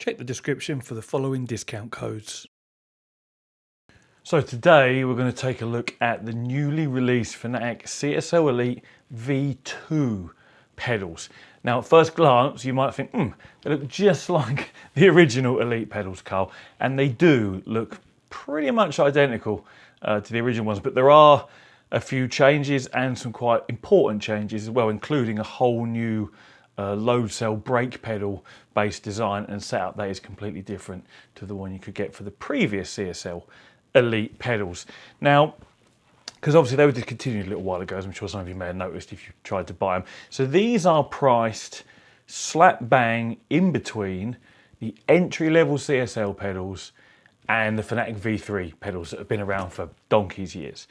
Check the description for the following discount codes. So today we're going to take a look at the newly released Fanatec CSL Elite V2 pedals. Now at first glance you might think, they look just like the original Elite pedals, Carl, and they do look pretty much identical to the original ones, but there are a few changes and some quite important changes as well, including a whole new load cell brake pedal based design and setup that is completely different to the one you could get for the previous CSL Elite pedals. Now, because obviously they were discontinued a little while ago, as I'm sure some of you may have noticed if you tried to buy them. So these are priced slap bang in between the entry-level CSL pedals and the Fanatec V3 pedals that have been around for donkey's years.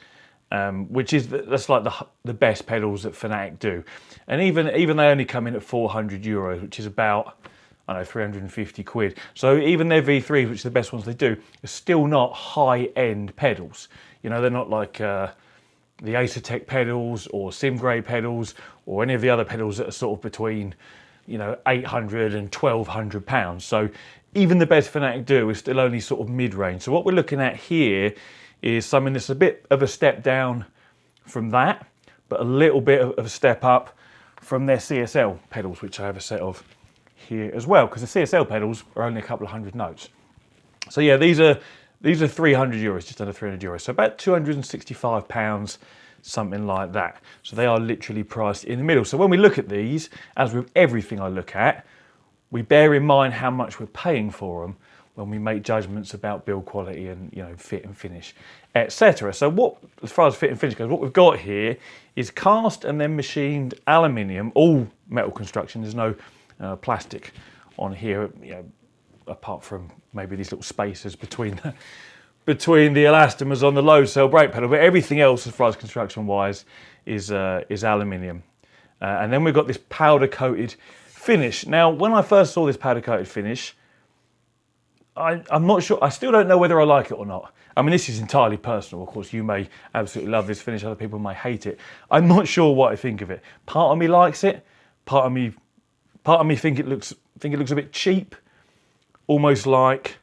That's like the best pedals that Fanatec do, and even they only come in at €400, which is about, I don't know, 350 quid. So even their V3s, which are the best ones they do, are still not high-end pedals. You know, they're not like the Fanatec pedals or SimGrade pedals or any of the other pedals that are sort of between, you know, 800 and 1,200 pounds. So even the best Fanatec do is still only sort of mid-range. So what we're looking at here is something that's a bit of a step down from that, but a little bit of a step up from their CSL pedals, which I have a set of here as well, because the CSL pedals are only a couple of hundred notes. So yeah, these are €300, just under €300, so about £265, something like that. So they are literally priced in the middle. So when we look at these, as with everything I look at, we bear in mind how much we're paying for them when we make judgments about build quality and, you know, fit and finish, etc. So what, as far as fit and finish goes, what we've got here is cast and then machined aluminium, all metal construction. There's no plastic on here, you know, apart from maybe these little spaces between the elastomers on the load cell brake pedal. But everything else, as far as construction-wise, is aluminium. And then we've got this powder-coated finish. Now, when I first saw this powder-coated finish, I'm not sure, I still don't know whether I like it or not. I mean, this is entirely personal. Of course, you may absolutely love this finish, other people may hate it. I'm not sure what I think of it. Part of me likes it, part of me think it looks a bit cheap, almost like,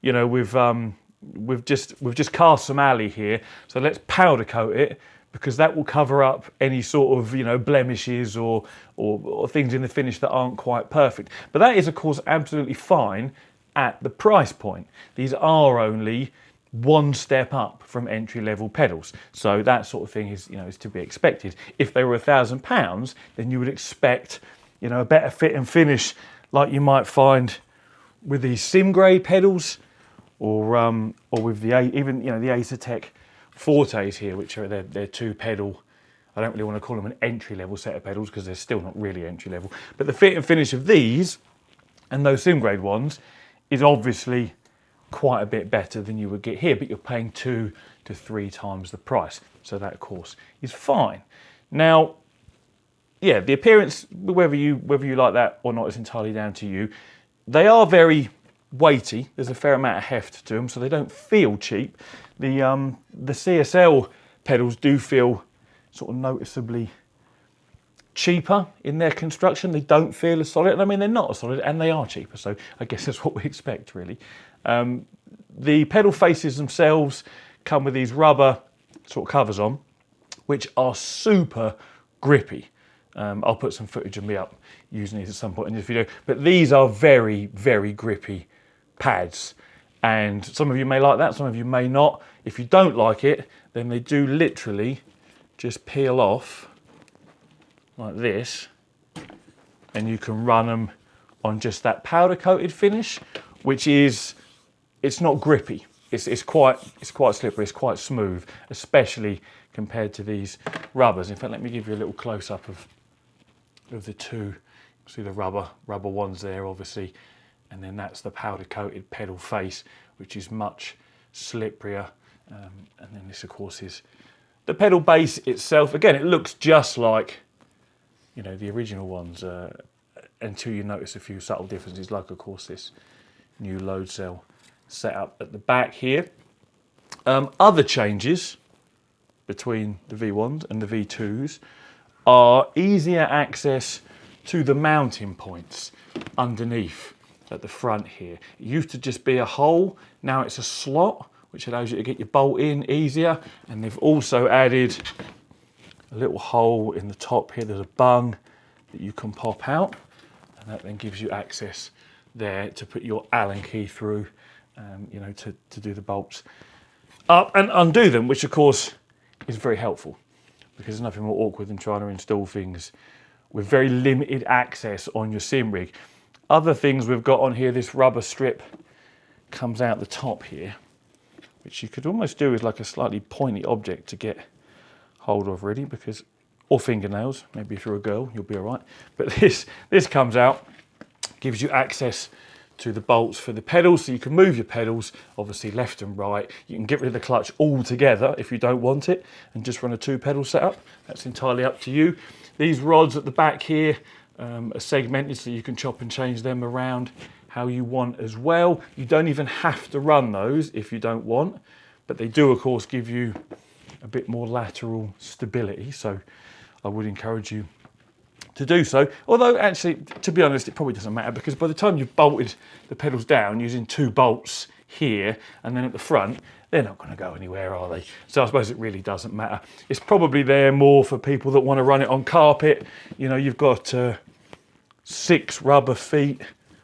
you know, we've just cast some alley here, so let's powder coat it, because that will cover up any sort of, you know, blemishes or things in the finish that aren't quite perfect. But that is, of course, absolutely fine at the price point. These are only one step up from entry-level pedals, so that sort of thing is, you know, is to be expected. If they were £1,000, then you would expect, you know, a better fit and finish, like you might find with these SimGrade pedals, or with the even, you know, the Fanatec Fortes here, which are their two pedal. I don't really want to call them an entry-level set of pedals because they're still not really entry-level. But the fit and finish of these and those SimGrade ones is obviously quite a bit better than you would get here, but you're paying 2 to 3 times the price. So that, of course, is fine. Now, yeah, the appearance, whether you like that or not, is entirely down to you. They are very weighty. There's a fair amount of heft to them, so they don't feel cheap. The CSL pedals do feel sort of noticeably cheaper in their construction. They don't feel as solid. I mean, they're not as solid, and they are cheaper, so I guess that's what we expect, really. The pedal faces themselves come with these rubber sort of covers on, which are super grippy. I'll put some footage of me up using these at some point in this video, but these are very, very grippy pads, and some of you may like that, some of you may not. If you don't like it, then they do literally just peel off like this, and you can run them on just that powder coated finish, which is, it's not grippy. It's quite slippery. It's quite smooth, especially compared to these rubbers. In fact, let me give you a little close up of the two. See the rubber ones there, obviously, and then that's the powder coated pedal face, which is much slipperier. And then this, of course, is the pedal base itself. Again, it looks just like, you know, the original ones, until you notice a few subtle differences, like, of course, this new load cell setup at the back here. Other changes between the V1s and the V2s are easier access to the mounting points underneath at the front here. It used to just be a hole, now it's a slot, which allows you to get your bolt in easier. And they've also added a little hole in the top here. There's a bung that you can pop out, and that then gives you access there to put your Allen key through, you know, to do the bolts up and undo them, which of course is very helpful, because there's nothing more awkward than trying to install things with very limited access on your sim rig. Other things we've got on here, this rubber strip comes out the top here, which you could almost do as like a slightly pointy object to get hold of, really, because, or fingernails, maybe if you're a girl, you'll be all right. But this comes out, gives you access to the bolts for the pedals, so you can move your pedals, obviously left and right. You can get rid of the clutch altogether if you don't want it, and just run a 2-pedal setup. That's entirely up to you. These rods at the back here are segmented, so you can chop and change them around how you want as well. You don't even have to run those if you don't want, but they do of course give you a bit more lateral stability, so I would encourage you to do so. Although actually, to be honest, it probably doesn't matter, because by the time you've bolted the pedals down using 2 bolts here and then at the front, they're not going to go anywhere, are they? So I suppose it really doesn't matter. It's probably there more for people that want to run it on carpet. You know, you've got 6 rubber feet,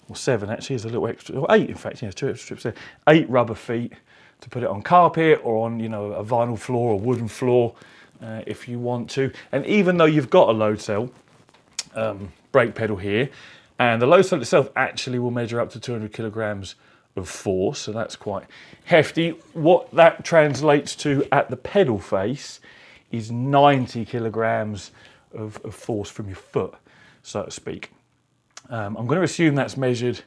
or 7 actually, is a little extra, or 8 in fact, yeah, 2 extra strips there. 8 rubber feet to put it on carpet or on, you know, a vinyl floor or wooden floor if you want to. And even though you've got a load cell brake pedal here, and the load cell itself actually will measure up to 200 kilograms of force, so that's quite hefty. What that translates to at the pedal face is 90 kilograms of force from your foot, so to speak. I'm going to assume that's measured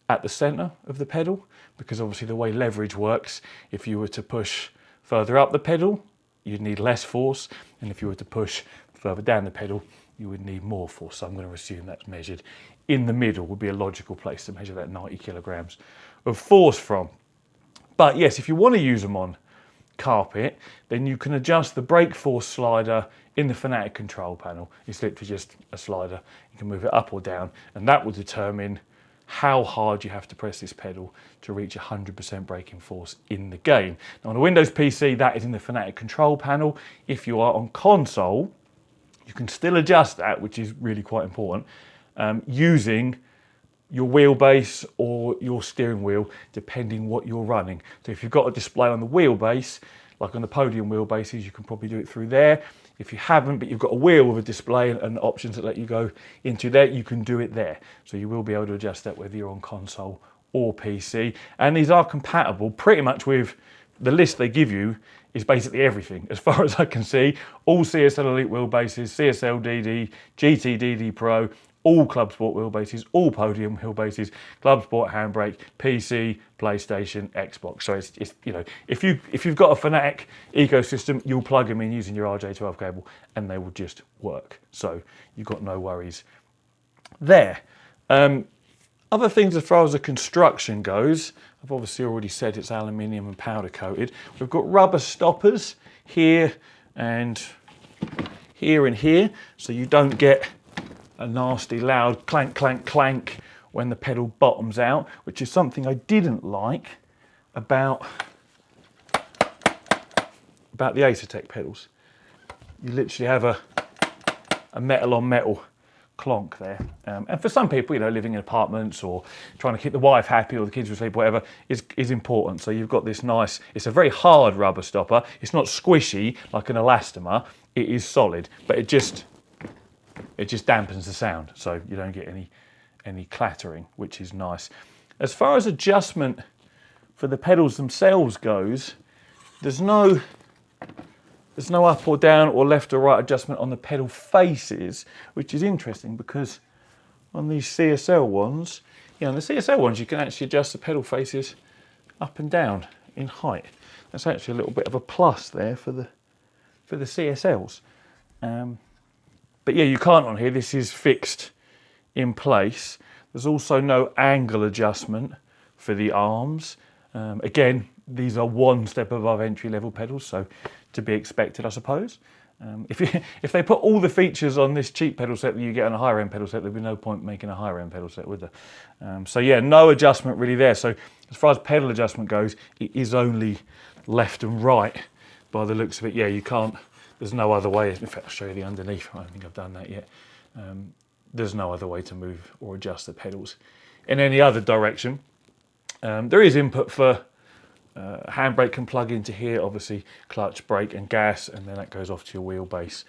at the center of the pedal, because obviously the way leverage works, if you were to push further up the pedal, you'd need less force, and if you were to push further down the pedal, you would need more force. So I'm going to assume that's measured in the middle, would be a logical place to measure that 90 kilograms of force from. But yes, if you want to use them on carpet, then you can adjust the brake force slider in the Fanatec control panel. It's literally just a slider. You can move it up or down, and that will determine how hard you have to press this pedal to reach 100% braking force in the game. Now on a Windows PC, that is in the Fanatec control panel. If you are on console, you can still adjust that, which is really quite important, using your wheelbase or your steering wheel, depending what you're running. So if you've got a display on the wheelbase, like on the podium wheelbases, you can probably do it through there. If you haven't, but you've got a wheel with a display and options that let you go into there, you can do it there. So you will be able to adjust that whether you're on console or PC. And these are compatible pretty much with the list they give you is basically everything, as far as I can see. All CSL Elite wheelbases, CSL DD, GT DD Pro, all Club Sport wheelbases, all Podium wheelbases, Club Sport handbrake, PC, PlayStation, Xbox. So it's you know, if you've got a Fanatec ecosystem, you'll plug them in using your RJ12 cable, and they will just work. So you've got no worries there. Other things as far as the construction goes, I've obviously already said it's aluminium and powder coated. We've got rubber stoppers here and here, so you don't get a nasty loud clank, clank, clank when the pedal bottoms out, which is something I didn't like about the Acertec pedals. You literally have a metal on metal clonk there, and for some people, you know, living in apartments or trying to keep the wife happy or the kids asleep, whatever, is important. So you've got this nice, it's a very hard rubber stopper. It's not squishy like an elastomer. It is solid, but it just dampens the sound, so you don't get any clattering, which is nice. As far as adjustment for the pedals themselves goes, there's no up or down or left or right adjustment on the pedal faces, which is interesting because on these CSL ones, you know, on the CSL ones, you can actually adjust the pedal faces up and down in height. That's actually a little bit of a plus there for the CSLs. But yeah, you can't on here. This is fixed in place. There's also no angle adjustment for the arms. Again, these are one step above entry-level pedals, so to be expected, I suppose. If they put all the features on this cheap pedal set that you get on a higher end pedal set, there'd be no point making a higher end pedal set, would there? So yeah, no adjustment really there. So as far as pedal adjustment goes, it is only left and right by the looks of it. Yeah, you can't, there's no other way. In fact, I'll show you the underneath. I don't think I've done that yet. There's no other way to move or adjust the pedals in any other direction. There is input for handbrake can plug into here, obviously clutch, brake and gas, and then that goes off to your wheelbase,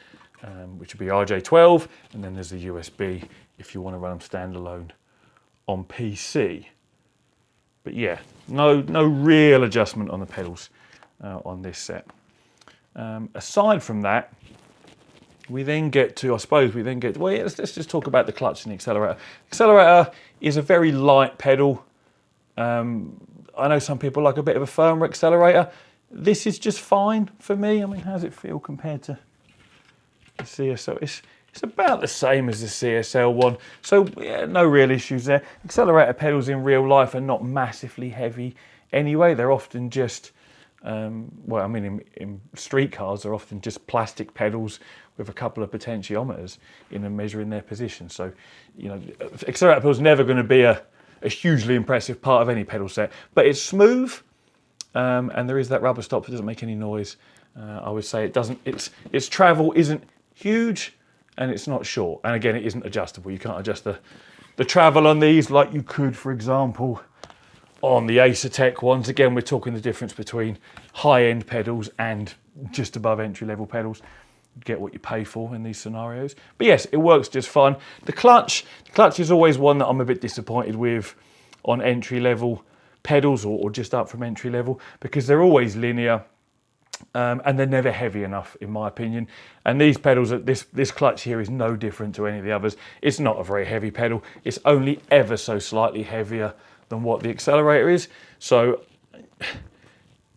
which would be RJ12, and then there's the USB if you want to run them standalone on PC. But yeah, no real adjustment on the pedals on this set. Aside from that, we then get to, well, yeah, let's just talk about the clutch and the accelerator. Accelerator is a very light pedal. I know some people like a bit of a firmer accelerator. This is just fine for me. I mean, how does it feel compared to the CSL? It's about the same as the CSL one. So yeah, no real issues there. Accelerator pedals in real life are not massively heavy anyway. They're often just, well, I mean, in street cars, they're often just plastic pedals with a couple of potentiometers in them measuring their position. So, you know, accelerator pedal's never going to be a hugely impressive part of any pedal set, but it's smooth, and there is that rubber stop that doesn't make any noise. I would say it doesn't. Its travel isn't huge, and it's not short. And again, it isn't adjustable. You can't adjust the travel on these like you could, for example, on the Fanatec ones. Again, we're talking the difference between high-end pedals and just above entry-level pedals. Get what you pay for in these scenarios. But yes, it works just fine. The clutch is always one that I'm a bit disappointed with on entry-level pedals or just up from entry-level, because they're always linear and they're never heavy enough, in my opinion. And these pedals, this clutch here is no different to any of the others. It's not a very heavy pedal. It's only ever so slightly heavier than what the accelerator is. So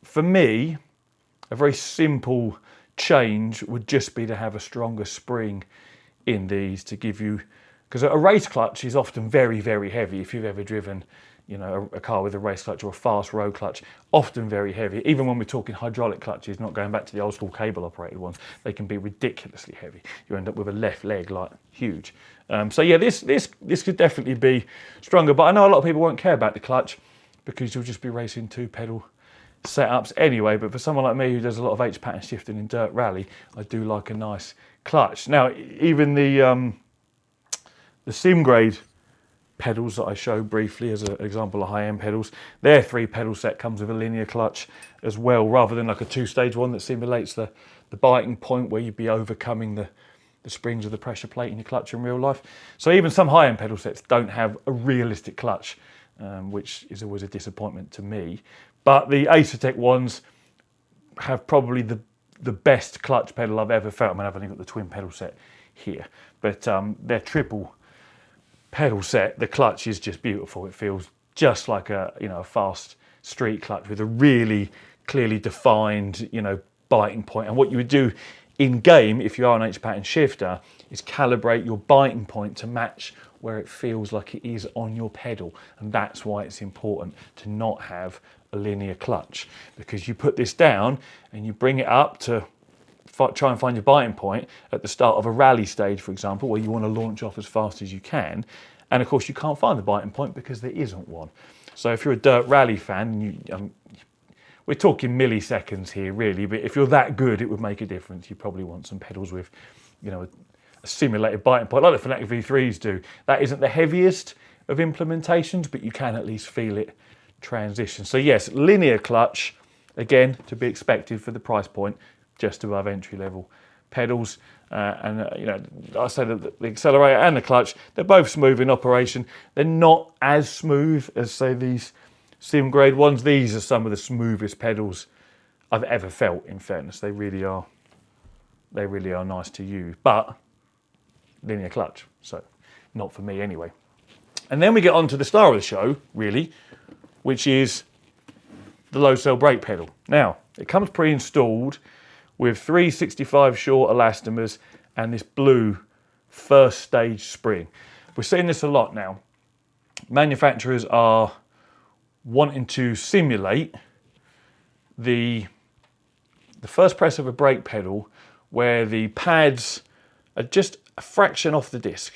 for me, a very simple change would just be to have a stronger spring in these to give you, because a race clutch is often very, very heavy. If you've ever driven, you know, a car with a race clutch or a fast road clutch, often very heavy. Even when we're talking hydraulic clutches, not going back to the old school cable operated ones, they can be ridiculously heavy. You end up with a left leg like huge. So yeah, this could definitely be stronger, but I know a lot of people won't care about the clutch because you'll just be racing two pedal setups anyway. But for someone like me who does a lot of H pattern shifting in dirt rally, I do like a nice clutch. Now, even the sim grade pedals that I showed briefly as an example of high-end pedals, their 3-pedal set comes with a linear clutch as well, rather than like a 2-stage one that simulates the biting point where you'd be overcoming the springs of the pressure plate in your clutch in real life. So even some high-end pedal sets don't have a realistic clutch, which is always a disappointment to me. But the Fanatec ones have probably the best clutch pedal I've ever felt. I mean, I've only got the twin pedal set here, but their triple pedal set, the clutch is just beautiful. It feels just like a fast street clutch with a really clearly defined biting point. And what you would do in game, if you are an H pattern shifter, is calibrate your biting point to match where it feels like it is on your pedal. And that's why it's important to not have a linear clutch, because you put this down and you bring it up to try and find your biting point at the start of a rally stage, for example, where you want to launch off as fast as you can. And of course you can't find the biting point because there isn't one. So if you're a dirt rally fan, we're talking milliseconds here really, but if you're that good, it would make a difference. You probably want some pedals with, a simulated biting point like the Fanatec V3s do. That isn't the heaviest of implementations, but you can at least feel it transition. So yes, linear clutch, again, to be expected for the price point, just above entry-level pedals. I say that the accelerator and the clutch, they're both smooth in operation. They're not as smooth as, say, these sim grade ones. These are some of the smoothest pedals I've ever felt, in fairness. They really are nice to use, but linear clutch, so not for me anyway. And then we get on to the star of the show, really, which is the low cell brake pedal. Now, it comes pre-installed with 365 short elastomers and this blue first stage spring. We're seeing this a lot now. Manufacturers are wanting to simulate the first press of a brake pedal where the pads are just a fraction off the disc,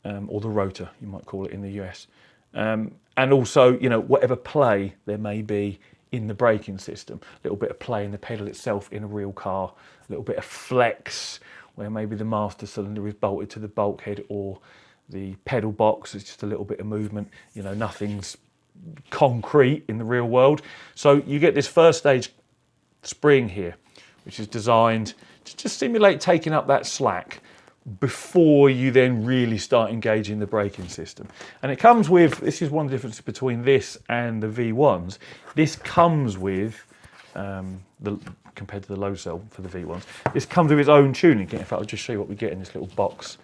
or the rotor, you might call it in the US. And also, you know, whatever play there may be in the braking system, a little bit of play in the pedal itself in a real car, a little bit of flex where maybe the master cylinder is bolted to the bulkhead or the pedal box is just a little bit of movement. You know, nothing's concrete in the real world. So you get this first stage spring here, which is designed to just simulate taking up that slack before you then really start engaging the braking system. And it comes with, this is one difference between this and the V1s, this comes with, compared to the low cell for the V1s, this comes with its own tuning kit. In fact, I'll just show you what we get in this little box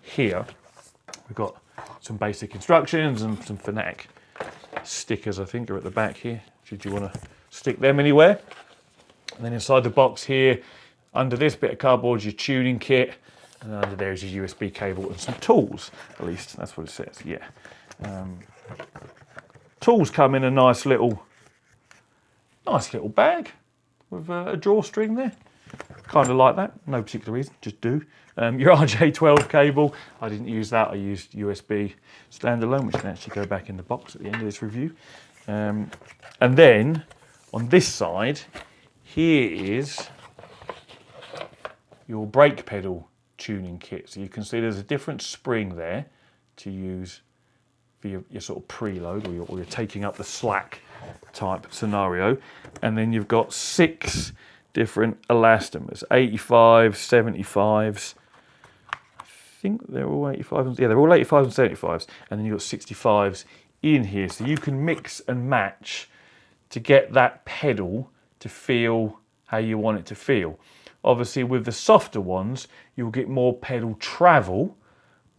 here. We've got some basic instructions and some Fanatec stickers, I think, are at the back here, should you want to stick them anywhere. And then inside the box here, under this bit of cardboard is your tuning kit, and under there is your USB cable and some tools, at least that's what it says, yeah. Tools come in a nice little bag with a drawstring there. Kind of like that, no particular reason, just do. Your RJ12 cable, I didn't use that, I used USB standalone, which can actually go back in the box at the end of this review. And then on this side, here is your brake pedal tuning kit. So you can see there's a different spring there to use for your sort of preload, or you're taking up the slack type scenario. And then you've got 6 different elastomers, 85s, 75s. I think they're all 85s. Yeah, they're all 85s and 75s. And then you've got 65s in here. So you can mix and match to get that pedal to feel how you want it to feel. Obviously, with the softer ones, you'll get more pedal travel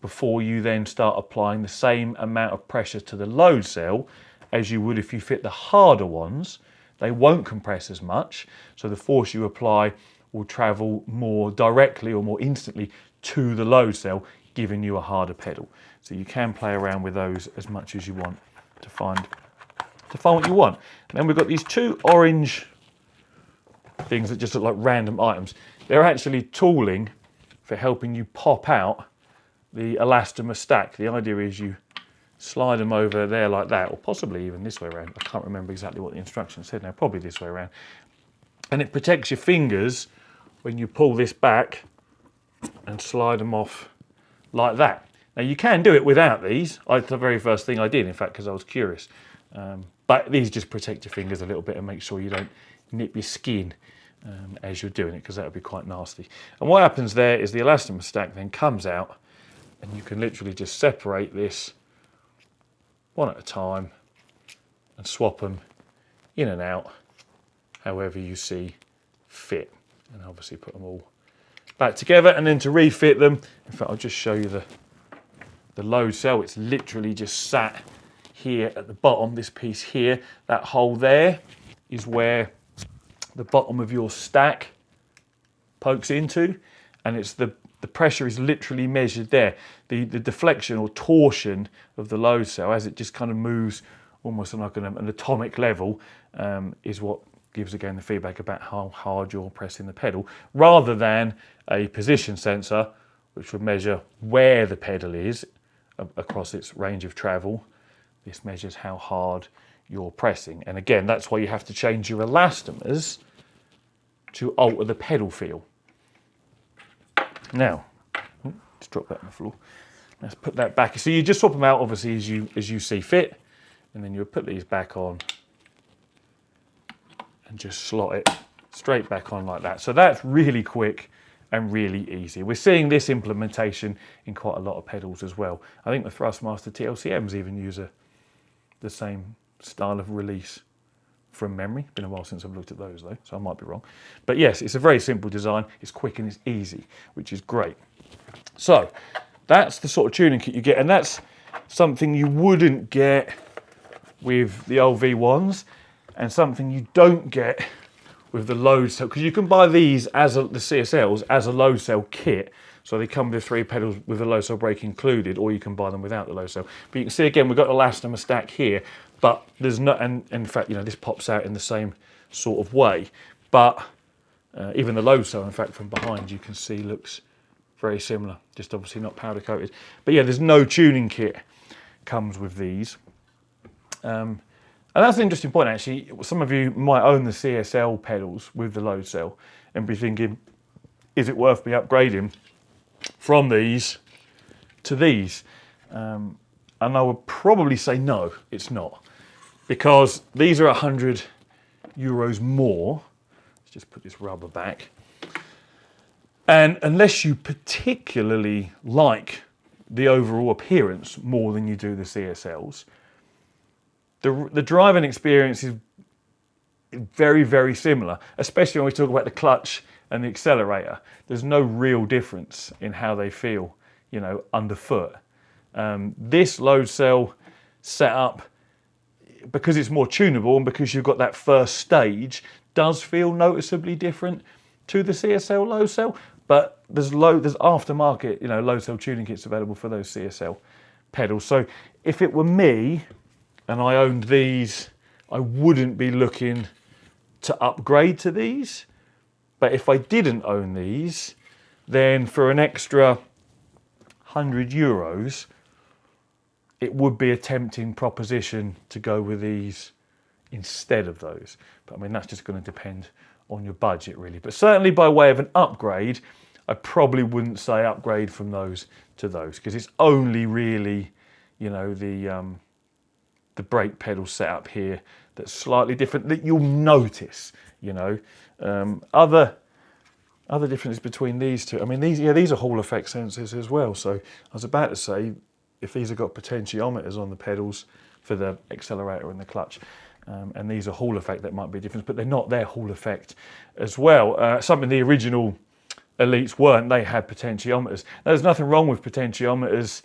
before you then start applying the same amount of pressure to the load cell as you would if you fit the harder ones. They won't compress as much, so the force you apply will travel more directly or more instantly to the load cell, giving you a harder pedal. So you can play around with those as much as you want to find what you want. And then we've got these 2 orange things that just look like random items. They're actually tooling for helping you pop out the elastomer stack. The idea is you slide them over there like that, or possibly even this way around. I can't remember exactly what the instructions said now, probably this way around. And it protects your fingers when you pull this back and slide them off like that. Now you can do it without these. It's the very first thing I did, in fact, because I was curious. But these just protect your fingers a little bit and make sure you don't nip your skin as you're doing it, because that would be quite nasty. And what happens there is the elastomer stack then comes out, and you can literally just separate this one at a time and swap them in and out however you see fit, and obviously put them all back together. And then to refit them, in fact, I'll just show you the load cell. It's literally just sat here at the bottom, this piece here. That hole there is where the bottom of your stack pokes into, and it's the pressure is literally measured there. The deflection or torsion of the load cell as it just kind of moves almost on like an atomic level is what gives again the feedback about how hard you're pressing the pedal, rather than a position sensor which would measure where the pedal is across its range of travel. This measures how hard you're pressing. And again, that's why you have to change your elastomers to alter the pedal feel. Now, just drop that on the floor. Let's put that back. So you just swap them out, obviously, as you see fit, and then you'll put these back on and just slot it straight back on like that. So that's really quick and really easy. We're seeing this implementation in quite a lot of pedals as well. I think the Thrustmaster TLCMs even use the same style of release from memory. Been a while since I've looked at those though, so I might be wrong. But yes, it's a very simple design. It's quick and it's easy, which is great. So that's the sort of tuning kit you get, and that's something you wouldn't get with the old V1s, and something you don't get with the load cell, because you can buy these as the CSLs as a load cell kit. So they come with 3 pedals with the load cell brake included, or you can buy them without the load cell. But you can see again, we've got the elastomer stack here, but there's no, and in fact, you know, this pops out in the same sort of way. But Even the load cell, in fact, from behind you can see looks very similar, just obviously not powder coated. But yeah, there's no tuning kit comes with these. And that's an interesting point actually. Some of you might own the CSL pedals with the load cell and be thinking, is it worth me upgrading from these to these? And I would probably say no, it's not. Because these are €100 more. Let's just put this rubber back. And unless you particularly like the overall appearance more than you do the CSLs, the driving experience is very, very similar, especially when we talk about the clutch and the accelerator. There's no real difference in how they feel, you know, underfoot. This load cell setup, because it's more tunable and because you've got that first stage, does feel noticeably different to the CSL load cell. But there's aftermarket, you know, load cell tuning kits available for those CSL pedals. So if it were me and I owned these, I wouldn't be looking to upgrade to these. But if I didn't own these, then for an extra €100, it would be a tempting proposition to go with these instead of those. But I mean, that's just going to depend on your budget really. But certainly by way of an upgrade, I probably wouldn't say upgrade from those to those, because it's only really, you know, the brake pedal setup here that's slightly different that you'll notice, you know. Other differences between these two, I mean, these are Hall effect sensors as well. So I was about to say, if these have got potentiometers on the pedals for the accelerator and the clutch, and these are Hall effect, that might be a difference, but they're not. They're Hall effect as well. Something the original Elites weren't. They had potentiometers. Now, there's nothing wrong with potentiometers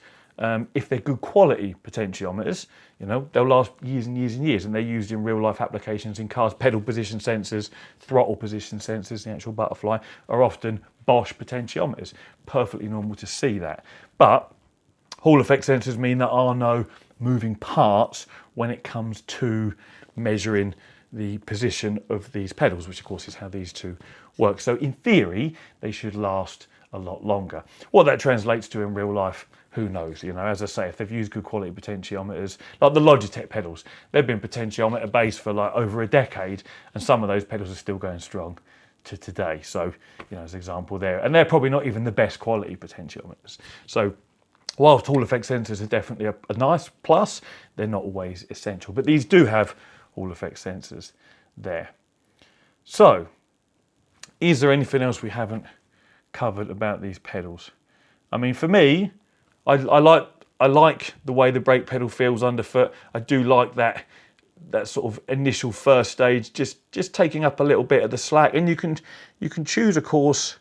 if they're good quality potentiometers. You know, they'll last years and years and years, and they're used in real life applications in cars. Pedal position sensors, throttle position sensors, the actual butterfly, are often Bosch potentiometers. Perfectly normal to see that. But Hall effect sensors mean there are no moving parts when it comes to measuring the position of these pedals, which of course is how these two work. So in theory, they should last a lot longer. What that translates to in real life, who knows? You know, as I say, if they've used good quality potentiometers, like the Logitech pedals, they've been potentiometer based for like over a decade, and some of those pedals are still going strong to today. So, you know, as an example there, and they're probably not even the best quality potentiometers. So whilst Hall effect sensors are definitely a nice plus, they're not always essential. But these do have Hall effect sensors there. So, is there anything else we haven't covered about these pedals? I mean, for me, I like the way the brake pedal feels underfoot. I do like that sort of initial first stage, just taking up a little bit of the slack. And you can choose a course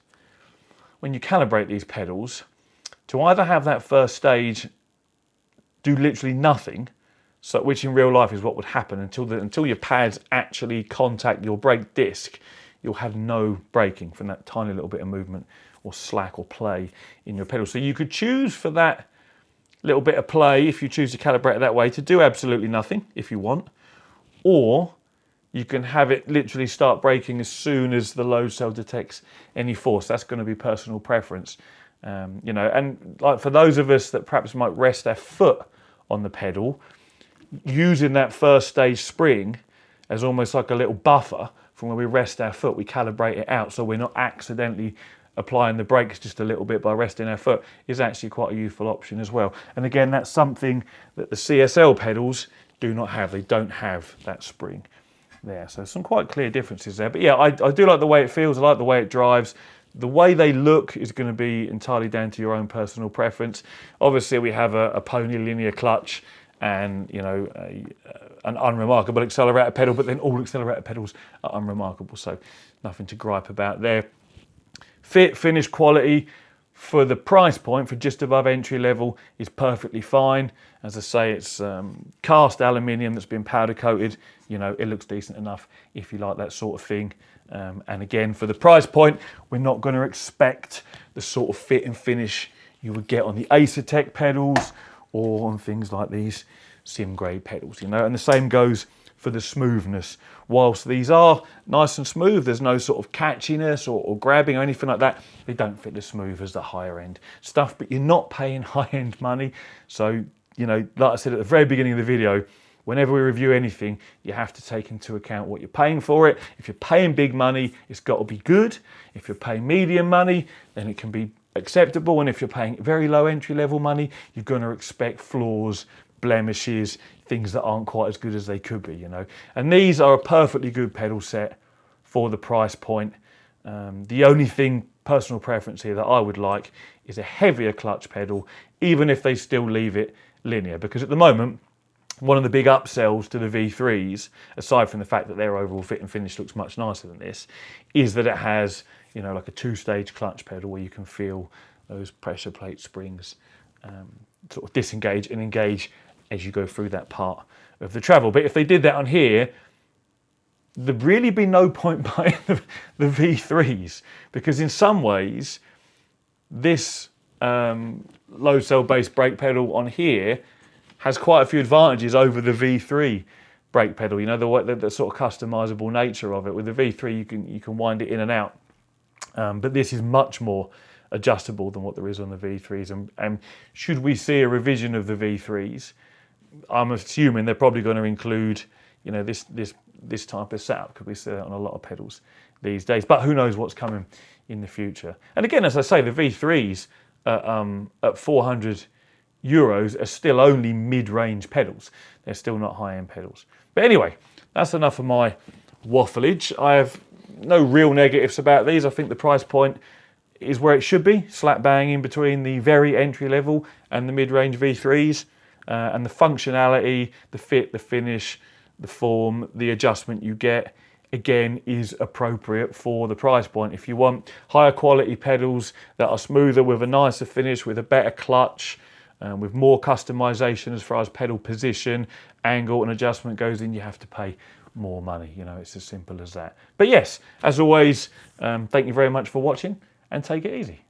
when you calibrate these pedals to either have that first stage do literally nothing, so which in real life is what would happen until your pads actually contact your brake disc. You'll have no braking from that tiny little bit of movement or slack or play in your pedal. So you could choose for that little bit of play, if you choose to calibrate it that way, to do absolutely nothing if you want, or you can have it literally start braking as soon as the load cell detects any force. That's going to be personal preference. You know, and like for those of us that perhaps might rest our foot on the pedal, using that first stage spring as almost like a little buffer from where we rest our foot, we calibrate it out so we're not accidentally applying the brakes just a little bit by resting our foot, is actually quite a useful option as well. And again, that's something that the CSL pedals do not have. They don't have that spring there. So some quite clear differences there. But yeah, I do like the way it feels. I like the way it drives. The way they look is going to be entirely down to your own personal preference. Obviously, we have a pony linear clutch and, you know, an unremarkable accelerator pedal, but then all accelerator pedals are unremarkable, so nothing to gripe about there. Fit, finish, quality for the price point, for just above entry level, is perfectly fine. As I say, it's cast aluminium that's been powder coated. You know, it looks decent enough if you like that sort of thing. And again, for the price point, we're not going to expect the sort of fit and finish you would get on the Acertec pedals or on things like these sim grade pedals, you know. And the same goes for the smoothness. Whilst these are nice and smooth, there's no sort of catchiness or grabbing or anything like that. They don't fit as smooth as the higher end stuff, but you're not paying high-end money. So, you know, like I said at the very beginning of the video, whenever we review anything, you have to take into account what you're paying for it. If you're paying big money, it's got to be good. If you're paying medium money, then it can be acceptable. And if you're paying very low entry level money, you're going to expect flaws, blemishes, things that aren't quite as good as they could be, you know. And these are a perfectly good pedal set for the price point. The only thing, personal preference here, that I would like is a heavier clutch pedal, even if they still leave it linear. Because at the moment, one of the big upsells to the V3s, aside from the fact that their overall fit and finish looks much nicer than this, is that it has, you know, like a two-stage clutch pedal where you can feel those pressure plate springs sort of disengage and engage as you go through that part of the travel. But if they did that on here, there'd really be no point buying the V3s, because in some ways, this low cell based brake pedal on here has quite a few advantages over the V3 brake pedal. You know, the sort of customizable nature of it. With the V3, you can wind it in and out, but this is much more adjustable than what there is on the V3s. And should we see a revision of the V3s, I'm assuming they're probably going to include, you know, this type of setup, because we see that on a lot of pedals these days. But who knows what's coming in the future. And again, as I say, the V3s at 400 euros are still only mid-range pedals. They're still not high-end pedals. But anyway, that's enough of my waffleage. I have no real negatives about these. I think the price point is where it should be, slap bang in between the very entry level and the mid-range V3s. And the functionality, the fit, the finish, the form, the adjustment you get, again, is appropriate for the price point. If you want higher quality pedals that are smoother, with a nicer finish, with a better clutch, with more customization as far as pedal position, angle and adjustment goes in, you have to pay more money. You know, it's as simple as that. But yes, as always, thank you very much for watching, and take it easy.